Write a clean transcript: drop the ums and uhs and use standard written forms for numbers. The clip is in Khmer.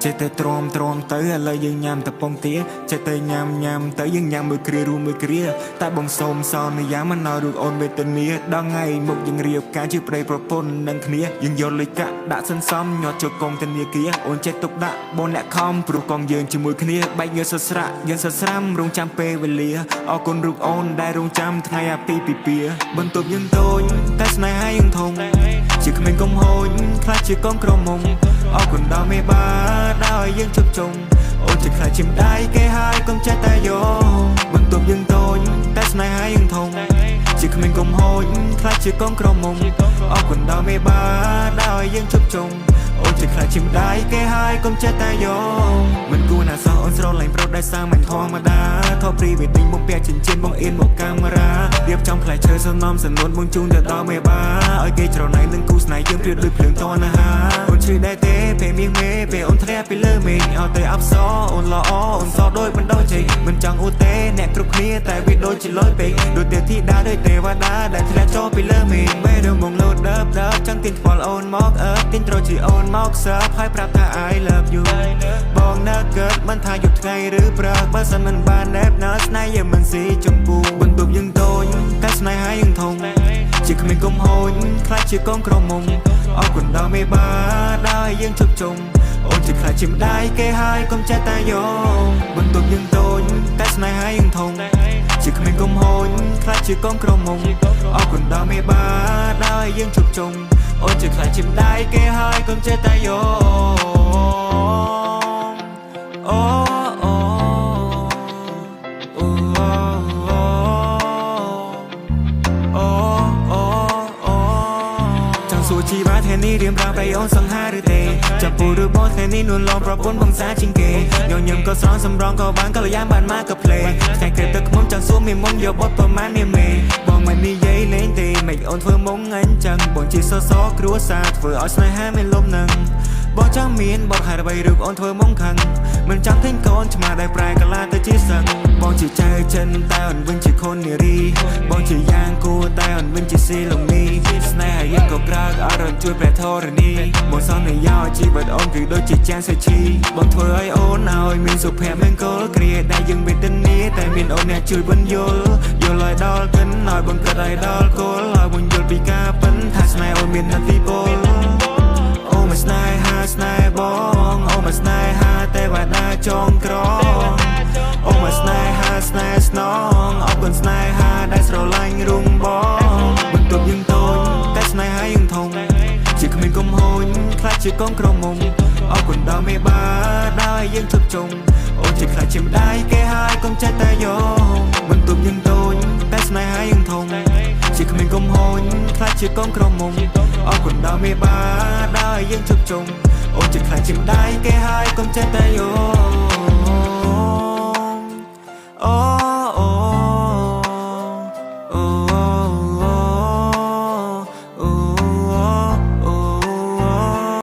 ចេះតែទ្រាំទៅឥឡូវយើងញ៉ាំតែពងទាចេះតែញ៉ាំទៅយើងញ៉ាំមួយគ្រារួមមួយគ្រាតែបងសូមសន្យាមិនឲ្យរូបអូនវេទនាដល់ថ្ងៃមុខយើងរៀបការជាប្តីប្រពន្ធនឹងគ្នាយើងយកលុយកាក់ដាក់សន្សំញាត់ចូលកងធនាគារអូនចេះទុកដាក់បងអ្នកខំព្រោះកងយើងជាមួយគ្នាបែកញើសស្រាក់យើងសស្រាំរងចាំពេលវេលាអរគុណរូបអូនដែលរងចាំថ្ងៃអាពាហ៍ពិពាហ៍បន្ទប់យើងតូចតែស្នេហាយើងធំជាក្មេងកុំហូចខ្លាចជាកងក្រមុំអរគុណដល់មេបាដល់យើងជប់ជុំអូនជាខ្លាចជាម្ដាយគេហើយកុំចេះតែយកបន្ទប់យើងតូចតែស្នេហាយើងធំជាក្មេងកុំហូចខ្លាចជាកងក្រមុំអរគុណដល់មេបាដល់យើងជប់ជុំអូនជាខ្លាចជាម្ដាយគេហើយកុំចេះតែយកមិនគួរណាសោះអូនស្រឡាញ់ប្រុសដែលសាមញ្ញធម្មតាថតព្រីវេឌីងបងពាក់ចិញ្ចៀនបងអៀនមកកាមេរ៉ារៀបចំផ្លែឈើសំណំសំនួនបងជូនទៅដល់មេបាឲ្យគេច្រណែននឹងគូស្នេហ៍យើងព្រៀបដូចភ្លើងតណ្ហាអូនជ្រឺដែរទេពេលមាសមេពេលអូនធ្លាក់ពីលើមេឃឲ្យតែអប្សរអូនល្អអូនសដូចបណ្ដោជ័យមិនចង់អ៊ូទេអ្នកគ្រប់គ្នាតែវាដូចជាលយពេកដូចទេធីតាដូចទេវតាដែលធ្លាក់ចុះពីលើមេឃពេលរំងលោតដើបចង់ទាញថ្វាល់អូនមកទាញត្រជាអូនមកសើបហើយប្រាប់ថា I love you បងនៅកើតមិនថាយប់ថ្ងៃឬព្រឹកបើសិនមិនបានណែបណើស្នេហ៍យើងមិនស៊ីចំពូបន្ទប់យើងតូចតែស្នេហាយើងធំជាក្មេងកុំហូចខ្លាចជាកងក្រមុំអរគុណដល់មេបាដល់យើងជប់ជុំអូនជាខ្លាចជាម្ដាយគេហើយកុំចេះតែយកបន្ទប់យើងតូចតែស្នេហាយើងធំជាក្មេងកុំហូចខ្លាចជាកងក្រមុំអរគុណដល់មេបាដល់យើងជប់ជុំអូនជាខ្លាចជាម្ដាយគេហើយកុំចេះតែយកសួរជីវ៉ាថ្ងៃនេះរៀបរាប់ឲ្យអូនសង្ហាឬទេចាប់ពូឬបងថ្ងៃនេះនួនឡងប្រពន្ធបងសាជាងគេញញឹមក៏ស្រង់សម្រងក៏បានកល្យានបានមកក៏ភ្លេងថ្ងៃក្រោយទឹកខ្មុំចង់សួរមានមុំយកបត់ប្រមាណនេះមេបងមិននិយាយលេងទេមិនអូនធ្វើមុំអញ្ចឹងបងជាសសគ្រួសារធ្វើឲ្យស្នេហាមានលំនឹងបងចង់មានបទហេតុអ្វីឬអូនធ្វើមុំខឹងមិនចាំឃើញកូនឆ្មាដែលប្រែកាឡាទៅជាសឹងបងជាចៅចិនតែអូនវិញជាខុននារីបងជាយ៉ាងគួរតែអូនវិញជាស៊ីឡូមីស្នេហាយើងក៏ក្រើកអរជួយព្រះធរណីបងសន្យាជីវិតអូនគឺដូចជាចានសាឈីបងធ្វើឲ្យអូនឲ្យមានសុភមង្គលគ្រាដែលយើងវេទនាតែមានអូនអ្នកជួយបញ្យល់ឲ្យដល់កិនឲ្យបងគិតឲ្យដល់គល់ឲ្យបងយល់ពីការពិនថាស្នេហ៍អូនមាននទីពលអូមិនស្នេហាស្នេហ៍បងអូមិនស្នេហាតែវ៉ាដាចងក្រអូមិនស្នេហាស្នេហ៍ស្នងអរគុណស្នេហាដែលស្រឡាញ់រុងបងបន្ទប់យើងតូចតែស្នេហាយើងធំជាក្មេងកុំហូចខ្លាចជាកងក្រមុំអរគុណដល់មេបាដល់យើងជប់ជុំអូនជាខ្លាចជាម្ដាយគេហើយកុំចេះតែយកបន្ទប់យើងតូចតែស្នេហាយើងធំជាក្មេងកុំហូចខ្លាចជាកងក្រមុំអរគុណដល់មេបាដល់យើងជប់ជុំអូនជាខ្លាចជាម្ដាយគេហើយកុំចេះតែយក